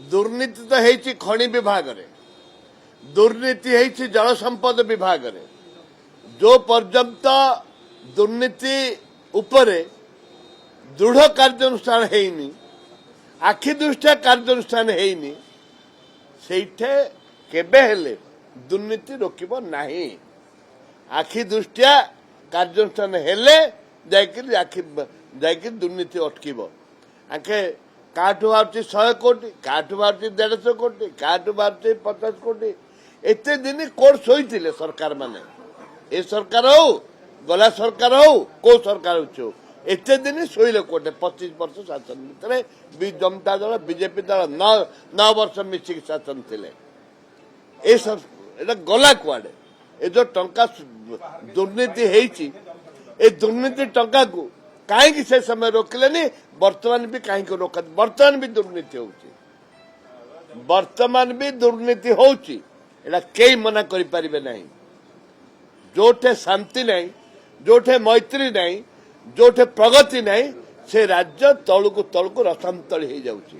दुर्नीति तो है खनि विभाग रे, दुर्नीति है जल संपद विभाग रे। जो पर्यंत दुर्नीति उपरे दृढ़ कार्यानुष्ठान हेनी, आखि दृष्टिया कार्यानुष्ठान हेनी, सेठे केबे हेले दुर्नीति रोकिब नाही। आखि दृष्टिया कार्यानुष्ठान हेले जाकि दुर्नीति अटकिब। आखे काठू बाहर 100 कोटी, काठू बाहर 150 कोटी, काठू बाहर 50 कोटी। एते दिन कोड शोईथिले सरकार माने, ए सरकार हो गला सरकार हो को सरकार हो, एते दिन शोइले कोटे 25 वर्ष शासन भितर जनता दल बीजेपी दल 9 वर्ष मिसिक शासन थिले। ए सब एटा गला कुआडे? ए जो टंका दुर्नीति हेची, ए दुर्नीति टंका को कहीं से समय रोकले, वर्तमान भी कहीं रोक, वर्तमान भी दुर्नीति होची, वर्तमान भी दुर्नीति होची। एटा कई मना करि परिबे नहीं। जोठे शांति नहीं, जोठे मैत्री नहीं, जोठे प्रगति नहीं, से राज्य तलकू तलकू रसांतली हो जाउची।